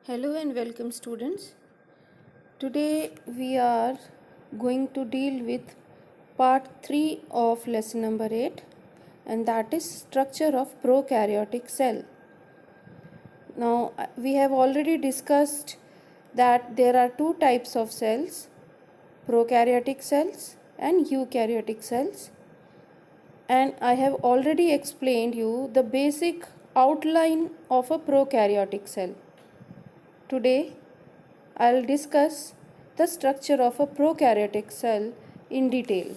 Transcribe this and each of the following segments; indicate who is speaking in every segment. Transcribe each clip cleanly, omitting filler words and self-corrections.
Speaker 1: Hello and welcome students. Today we are going to deal with part 3 of lesson number 8, and that is structure of prokaryotic cell. Now we have already discussed that there are two types of cells, prokaryotic cells and eukaryotic cells, and I have already explained you the basic outline of a prokaryotic cell. Today, I'll discuss the structure of a prokaryotic cell in detail.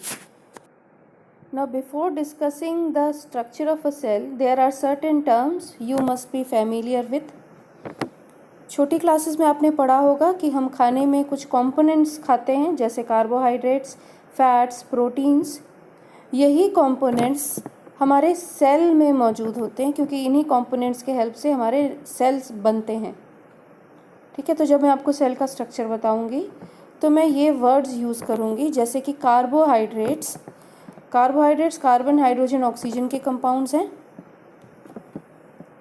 Speaker 1: Now, before discussing the structure of a cell, there are certain terms you must be familiar with. छोटी classes में आपने पढ़ा होगा कि हम खाने में कुछ कंपोनेंट्स खाते हैं, जैसे कार्बोहाइड्रेट्स, फैट्स, प्रोटीन्स. यही कंपोनेंट्स हमारे सेल में मौजूद होते हैं, क्योंकि इन्हीं कंपोनेंट्स के हेल्प से हमारे सेल्स बनते हैं. ठीक है, तो जब मैं आपको सेल का स्ट्रक्चर बताऊंगी तो मैं ये वर्ड्स यूज़ करूंगी, जैसे कि carbohydrates. Carbohydrates carbon, hydrogen, oxygen के कंपाउंड्स हैं.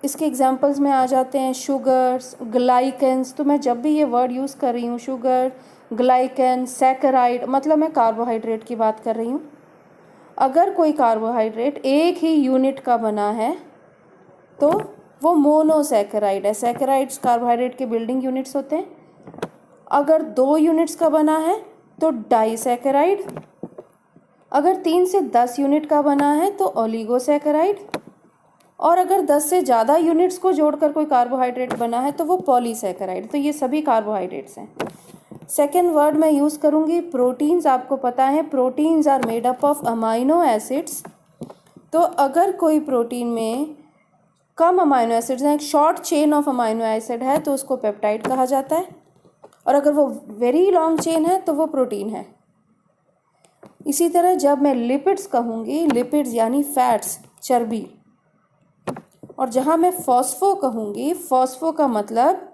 Speaker 1: इसके एग्जांपल्स में आ जाते हैं शुगर्स, ग्लाइकेंस. तो मैं जब भी ये वर्ड यूज़ कर रही हूँ, शुगर, ग्लाइकेन, सैकराइड, मतलब मैं कार्बोहाइड्रेट की बात कर रही हूँ. अगर कोई कार्बोहाइड्रेट एक ही यूनिट का बना है तो वो मोनोसैकेराइड है. सैकेराइड्स कार्बोहाइड्रेट के बिल्डिंग यूनिट्स होते हैं. अगर 2 यूनिट्स का बना है तो डाइसैकेराइड. अगर 3 से 10 यूनिट का बना है तो ओलिगोसैकेराइड. और अगर 10 से ज़्यादा यूनिट्स को जोड़कर कोई कार्बोहाइड्रेट बना है तो वो पॉलीसैकेराइड. तो ये सभी कार्बोहाइड्रेट्स हैं. सेकेंड वर्ड मैं यूज़ करूँगी प्रोटीन्स. आपको पता है proteins are made up of amino acids. तो अगर कोई प्रोटीन में कम अमाइनो एसिड्स हैं, एक short chain of amino acid है, तो उसको पेप्टाइड कहा जाता है. और अगर वो वेरी लॉन्ग चेन है तो वो प्रोटीन है. इसी तरह जब मैं लिपिड्स कहूँगी, लिपिड्स यानी फैट्स, चर्बी. और जहाँ मैं फॉस्फो कहूँगी, फॉस्फो का मतलब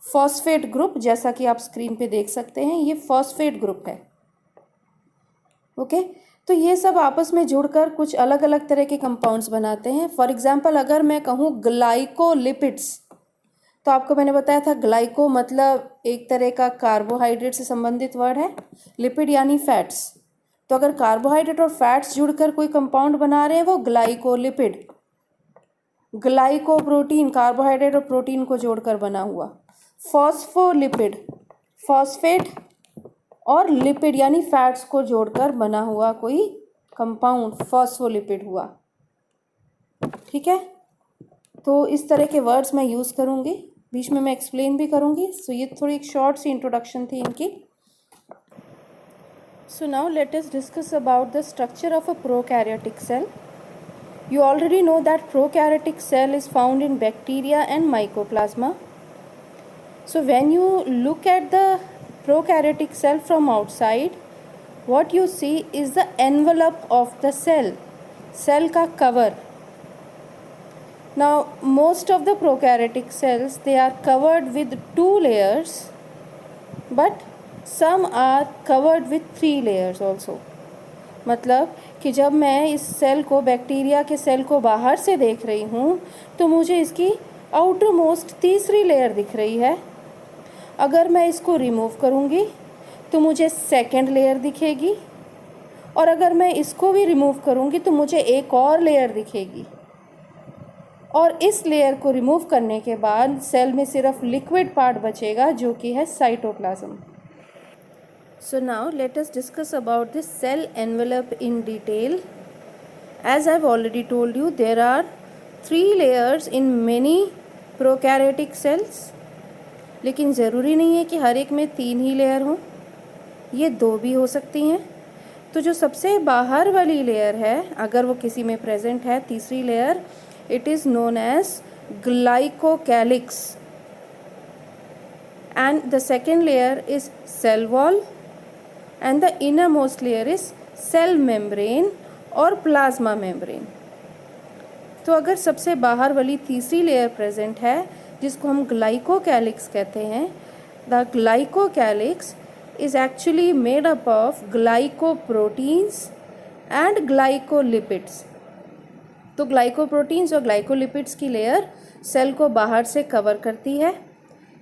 Speaker 1: फॉस्फेट ग्रुप, जैसा कि आप स्क्रीन पे देख सकते हैं, ये फॉस्फेट ग्रुप है. ओके, तो ये सब आपस में जुड़कर कुछ अलग अलग तरह के कंपाउंड्स बनाते हैं. फॉर एग्जांपल अगर मैं कहूँ ग्लाइकोलिपिड्स, तो आपको मैंने बताया था ग्लाइको मतलब एक तरह का कार्बोहाइड्रेट से संबंधित वर्ड है, लिपिड यानी फैट्स. तो अगर कार्बोहाइड्रेट और फैट्स जुड़कर कोई कंपाउंड बना रहे हैं वो ग्लाइकोलिपिड. ग्लाइकोप्रोटीन कार्बोहाइड्रेट और प्रोटीन को जोड़कर बना हुआ. फॉस्फोलिपिड फॉस्फेट और लिपिड यानी फैट्स को जोड़कर बना हुआ कोई कंपाउंड फॉस्फोलिपिड हुआ. ठीक है, तो इस तरह के वर्ड्स मैं यूज़ करूँगी, बीच में मैं एक्सप्लेन भी करूँगी. सो ये थोड़ी एक शॉर्ट सी इंट्रोडक्शन थी इनकी. So now let us discuss about the structure of a prokaryotic cell. You already know that prokaryotic cell is found in bacteria and mycoplasma. So when you look at the prokaryotic cell from outside, what you see is the envelope of the cell, cell का cover. Now most of the prokaryotic cells, they are covered with 2 layers, but some are covered with 3 layers also. मतलब कि जब मैं इस cell को, bacteria के cell को बाहर से देख रही हूँ तो मुझे इसकी आउटर मोस्ट तीसरी लेयर दिख रही है. अगर मैं इसको रिमूव करूँगी तो मुझे सेकंड लेयर दिखेगी, और अगर मैं इसको भी रिमूव करूँगी तो मुझे एक और लेयर दिखेगी. और इस लेयर को रिमूव करने के बाद सेल में सिर्फ लिक्विड पार्ट बचेगा, जो कि है cytoplasm. So now let us discuss about this cell envelope in detail. As I have already told you, there are 3 layers in many prokaryotic cells. लेकिन ज़रूरी नहीं है कि हर एक में 3 ही लेयर हों, ये 2 भी हो सकती हैं. तो जो सबसे बाहर वाली लेयर है, अगर वो किसी में प्रेजेंट है, तीसरी layer, it is known as glycocalyx. And the second layer is cell wall, and the innermost layer is cell membrane और plasma membrane. तो अगर सबसे बाहर वाली तीसरी लेयर प्रेजेंट है, जिसको हम ग्लाइकोकैलिक्स कहते हैं, the glycocalyx is actually made up of glycoproteins and glycolipids. तो ग्लाइकोप्रोटीन्स और ग्लाइकोलिपिड्स की लेयर सेल को बाहर से कवर करती है.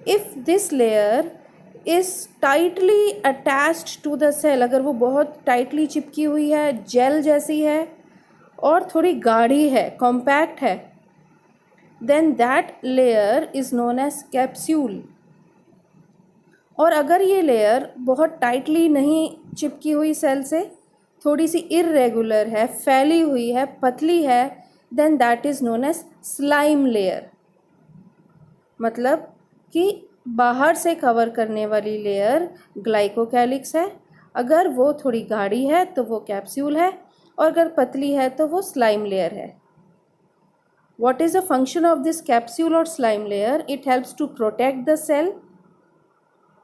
Speaker 1: If this layer is tightly attached to the cell, अगर वो बहुत टाइटली चिपकी हुई है, जेल जैसी है और थोड़ी गाढ़ी है, कॉम्पैक्ट है, then that layer is known as capsule. और अगर ये लेयर बहुत टाइटली नहीं चिपकी हुई सेल से, थोड़ी सी इर्रेगुलर है, फैली हुई है, पतली है, then that is known as slime layer. मतलब कि बाहर से कवर करने वाली लेयर ग्लाइकोकैलिक्स है, अगर वो थोड़ी गाढ़ी है तो वो कैप्सूल है, और अगर पतली है तो वो स्लाइम लेयर है। What is the function of this capsule or slime layer? It helps to protect the cell.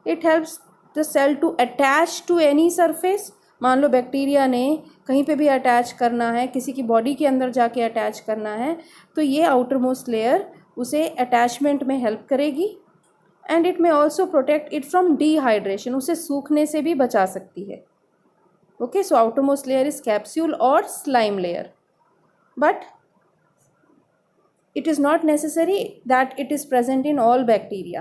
Speaker 1: It helps the cell to attach to any surface. मान लो बैक्टीरिया ने कहीं पे भी अटैच करना है, किसी की बॉडी के अंदर जाके अटैच करना है, तो ये आउटर मोस्ट लेयर उसे अटैचमेंट में हेल्प करेगी। And it may also protect it from dehydration, उसे सूखने से भी बचा सकती है। Okay, so outermost layer is capsule और slime layer, but it is not necessary that it is present in all bacteria.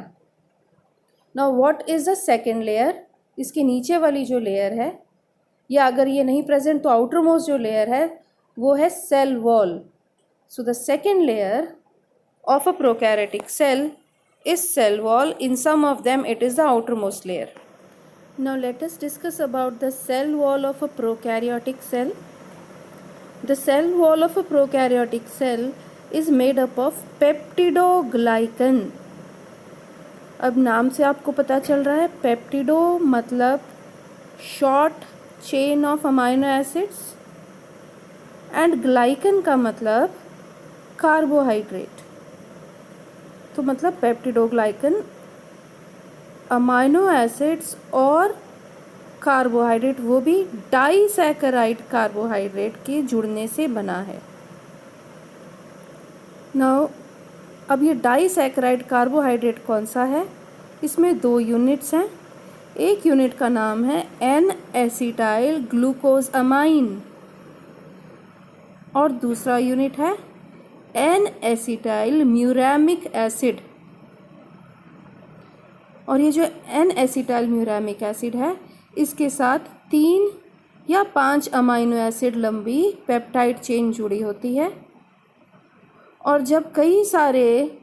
Speaker 1: Now what is the second layer? इसके नीचे वाली जो लेयर है, या अगर ये नहीं प्रेजेंट तो आउटर मोस्ट जो लेयर है वो है cell wall. So the second layer of a prokaryotic cell is cell wall. In some of them it is the outermost layer. Now let us discuss about the cell wall of a prokaryotic cell. The cell wall of a prokaryotic cell is made up of peptidoglycan. अब नाम से आपको पता चल रहा है, पेप्टिडो मतलब short chain of amino acids, and glycan का मतलब कार्बोहाइड्रेट। तो मतलब पेप्टिडोग्लाइकन अमाइनो एसिड्स और कार्बोहाइड्रेट, वो भी डाइसैकेराइड कार्बोहाइड्रेट के जुड़ने से बना है। नाउ अब ये डाइसैकेराइड कार्बोहाइड्रेट कौन सा है? इसमें दो यूनिट्स हैं। एक यूनिट का नाम है एन एसिटाइल ग्लूकोज अमाइन और दूसरा यूनिट है एन एसिटाइल म्यूरामिक एसिड। और ये जो एन एसिटाइल म्यूरामिक एसिड है, इसके साथ 3 या 5 अमाइनो एसिड लंबी पेप्टाइड चेन जुड़ी होती है। और जब कई सारे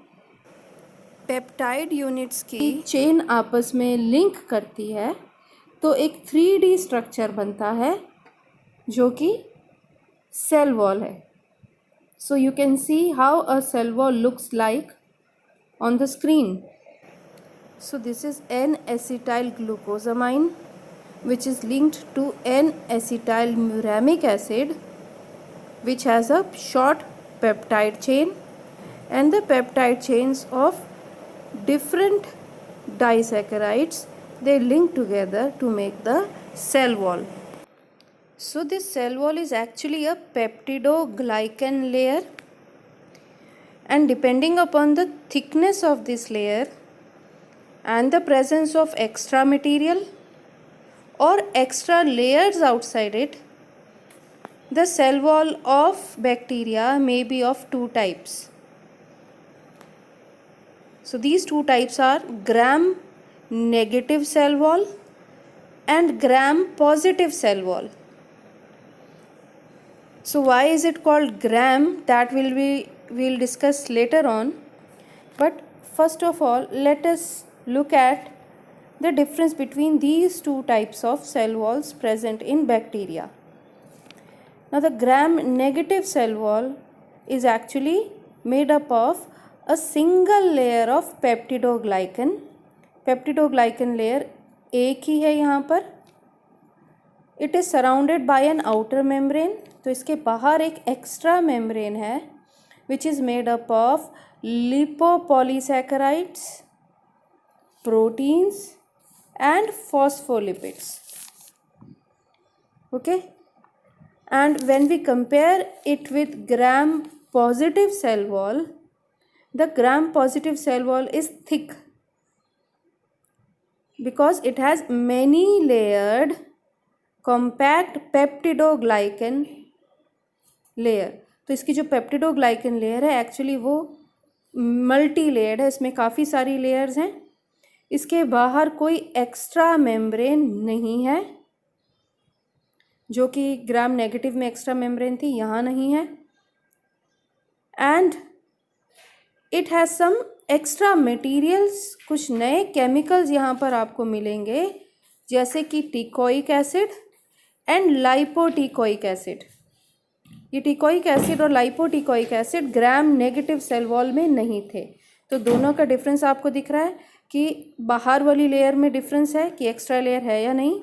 Speaker 1: पेप्टाइड यूनिट्स की चेन आपस में लिंक करती है तो एक 3D स्ट्रक्चर बनता है जो कि सेल वॉल है। So you can see how a cell wall looks like on the screen. So this is N-acetyl glucosamine, which is linked to N-acetyl muramic acid, which has a short peptide chain, and the peptide chains of different disaccharides, they link together to make the cell wall. So this cell wall is actually a peptidoglycan layer, and depending upon the thickness of this layer and the presence of extra material or extra layers outside it, the cell wall of bacteria may be of two types. So these two types are gram negative cell wall and gram positive cell wall. So why is it called gram? That we'll discuss later on. But first of all, let us look at the difference between these two types of cell walls present in bacteria. Now the gram negative cell wall is actually made up of a single layer of peptidoglycan. Peptidoglycan layer एक ही है यहाँ पर. It is surrounded by an outer membrane. तो इसके बाहर एक extra membrane है which is made up of lipopolysaccharides, proteins and phospholipids. Okay, and when we compare it with gram positive cell wall, the gram positive cell wall is thick because it has many layered compact peptidoglycan layer. तो इसकी जो peptidoglycan layer है actually वो multi layered है, इसमें काफ़ी सारी layers हैं इसके बाहर कोई एक्स्ट्रा मेम्ब्रेन नहीं है, जो कि ग्राम नेगेटिव में एक्स्ट्रा मेम्ब्रेन थी, यहाँ नहीं है। And it has some extra materials, कुछ नए केमिकल्स यहाँ पर आपको मिलेंगे, जैसे कि teichoic acid and lipoteichoic acid. ये टिकोइक एसिड और lipoteichoic acid gram negative cell wall में नहीं थे। तो दोनों का डिफरेंस आपको दिख रहा है कि बाहर वाली लेयर में डिफरेंस है कि एक्स्ट्रा लेयर है या नहीं,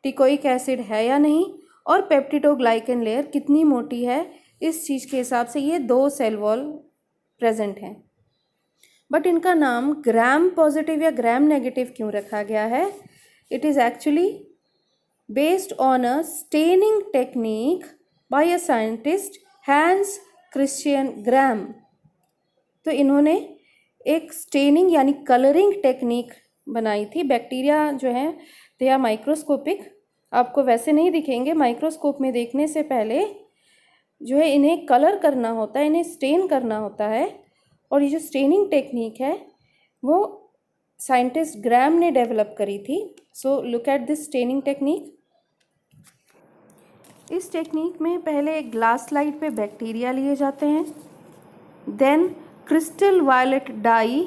Speaker 1: टिकोइक एसिड है या नहीं, और पेप्टिडोग्लाइकन लेयर कितनी मोटी है, इस चीज़ के हिसाब से ये दो सेल वॉल प्रेजेंट हैं। बट इनका नाम ग्राम पॉजिटिव या ग्राम नेगेटिव क्यों रखा गया है? It is actually based on a staining technique by a scientist Hans Christian ग्राम। तो इन्होंने एक स्टेनिंग यानी कलरिंग टेक्निक बनाई थी। बैक्टीरिया जो है दे आर माइक्रोस्कोपिक, आपको वैसे नहीं दिखेंगे, माइक्रोस्कोप में देखने से पहले जो है इन्हें कलर करना होता है, इन्हें स्टेन करना होता है। और ये जो स्टेनिंग टेक्निक है वो साइंटिस्ट ग्राम ने डेवलप करी थी। So look at this staining technique. इस टेक्निक में पहले एक ग्लास स्लाइड पे बैक्टीरिया लिए जाते हैं, then crystal violet dye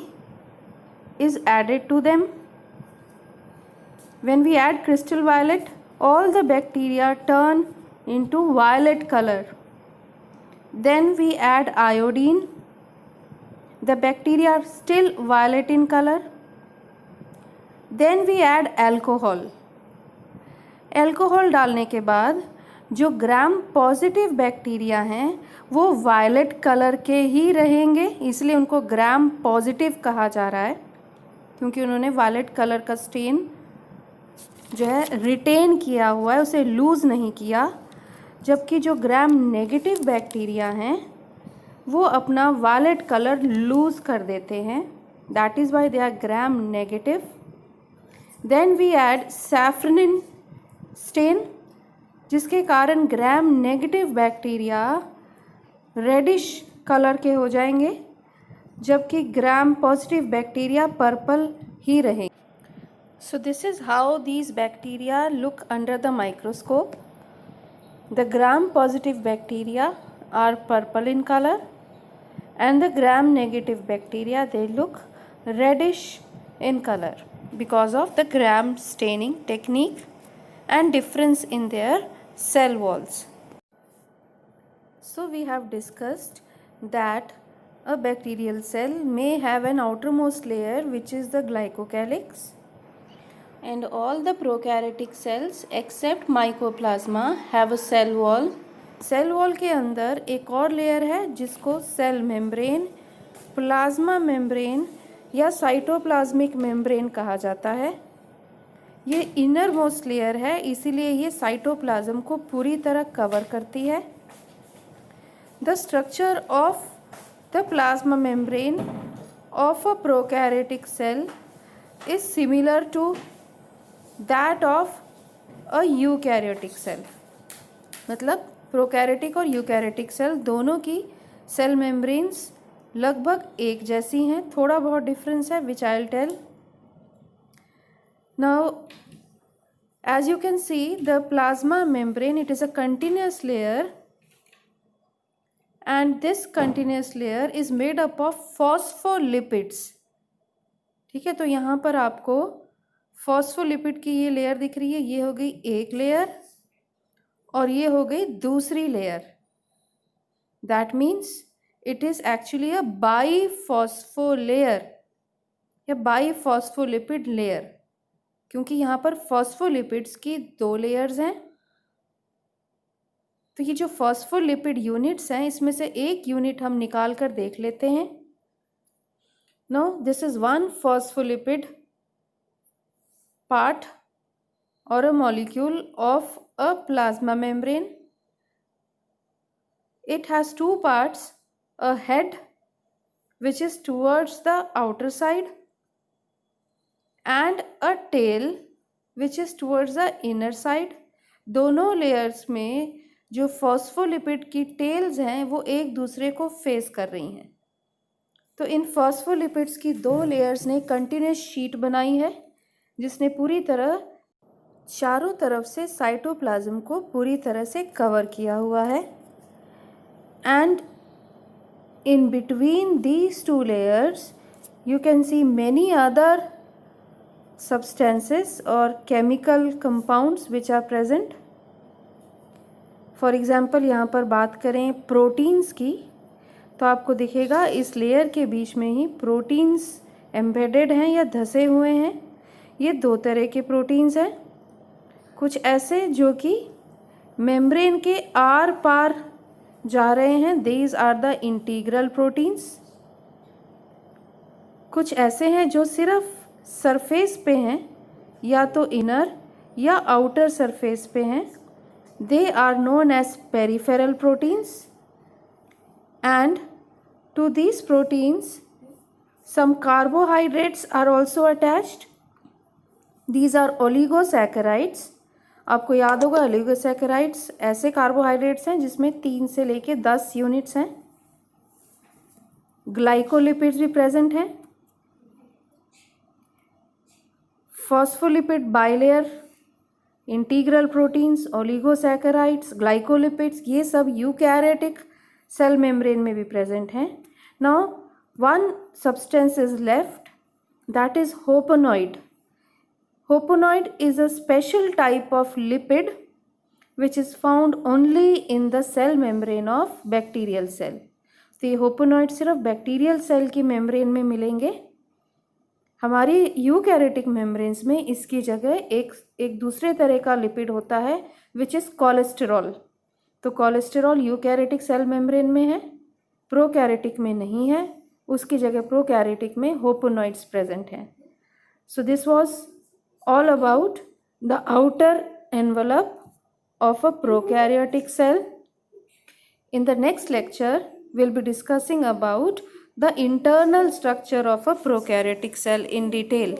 Speaker 1: is added to them. When we add crystal violet, all the bacteria turn into violet color. Then we add iodine. The bacteria are still violet in color. Then we add alcohol. Alcohol डालने के बाद जो ग्राम positive bacteria हैं वो violet colour के ही रहेंगे, इसलिए उनको ग्राम पॉजिटिव कहा जा रहा है, क्योंकि उन्होंने वायलेट कलर का स्टेन जो है रिटेन किया हुआ है, उसे लूज़ नहीं किया। जबकि जो ग्राम नेगेटिव बैक्टीरिया हैं वो अपना वायलेट कलर लूज़ कर देते हैं, that is why they are gram negative. Then we add safranin stain, जिसके कारण gram negative bacteria reddish colour के हो जाएंगे, जबकि ग्राम पॉजिटिव बैक्टीरिया पर्पल ही रहेंगे। So this is how these bacteria look under the microscope. The gram positive bacteria are purple in colour and the gram negative bacteria, they look reddish in color because of the gram staining technique and difference in their cell walls. So we have discussed that a bacterial cell may have an outermost layer which is the glycocalyx, and all the prokaryotic cells except mycoplasma have a cell wall. Cell wall के अंदर एक और layer है जिसको cell membrane, plasma membrane या cytoplasmic membrane कहा जाता है। ये इनर मोस्ट लेयर है, इसीलिए ये साइटोप्लाज्म को पूरी तरह कवर करती है। The structure of the plasma membrane of a prokaryotic cell is similar to that of a eukaryotic cell. मतलब प्रोकैरियोटिक और यूकैरियोटिक सेल दोनों की सेल मेम्ब्रेन्स लगभग एक जैसी हैं, थोड़ा बहुत डिफरेंस है which I will tell now. As you can see the plasma membrane, it is a continuous layer and this continuous layer is made up of phospholipids. ठीक है, तो यहाँ पर आपको फॉस्फोलिपिड की ये लेयर दिख रही है, ये हो गई एक लेयर और ये हो गई दूसरी layer. That means it is actually a biphospholayer या बाईफॉस्फोलिपिड लेयर, क्योंकि यहाँ पर फॉस्फोलिपिड्स की दो लेयर्स हैं। तो ये जो फॉस्फोलिपिड यूनिट्स हैं इसमें से एक यूनिट हम निकाल कर देख लेते हैं। No, this is one phospholipid part or a molecule of a plasma membrane. It has two parts, a head which is towards the outer side and a tail which is towards the inner side. दोनों layers में जो phospholipid की tales हैं वो एक दूसरे को face कर रही हैं। तो इन फॉस्फोलिपिड्स की 2 लेयर्स ने कंटिन्यूस शीट बनाई है जिसने पूरी तरह चारों तरफ से साइटोप्लाज्म को पूरी तरह से कवर किया हुआ है। And in between these 2 layers you can see many other substances or chemical compounds which are present. For example यहाँ पर बात करें प्रोटीन्स की तो आपको दिखेगा इस लेयर के बीच में ही प्रोटीन्स एम्बेडेड हैं या धसे हुए हैं। ये 2 तरह के प्रोटीन्स हैं, कुछ ऐसे जो कि मेम्ब्रेन के आर पार जा रहे हैं, these are the integral proteins. कुछ ऐसे हैं जो सिर्फ सरफेस पे हैं, या तो इनर या आउटर सरफेस पे हैं, they are known as peripheral proteins. And to these proteins some carbohydrates are also attached, these are oligosaccharides. आपको याद होगा ओलिगोसैकेराइड्स ऐसे कार्बोहाइड्रेट्स हैं जिसमें 3 से लेके 10 यूनिट्स हैं। ग्लाइकोलिपिड्स भी प्रेजेंट हैं। Phospholipid bilayer, integral proteins, oligosaccharides, glycolipids, ये सब यूकैरियोटिक सेल मेम्ब्रेन में भी प्रेजेंट हैं। Now one substance is left, that is hopanoid. Hoponoid is a special type of lipid which is found only in the cell membrane of bacterial cell. तो ये होपोनॉइड सिर्फ bacterial cell की membrane में मिलेंगे। हमारी यूकैरियोटिक मेम्ब्रेन्स में इसकी जगह एक दूसरे तरह का लिपिड होता है विच इज़ कोलेस्टेरॉल। तो कोलेस्टेरॉल यूकैरियोटिक सेल मेम्ब्रेन में है, प्रोकैरियोटिक में नहीं है, उसकी जगह प्रोकैरियोटिक में होपोनॉइड्स प्रेजेंट हैं। So this was all about the outer envelope of a prokaryotic cell. In the next lecture, we'll be discussing about the internal structure of a prokaryotic cell in detail.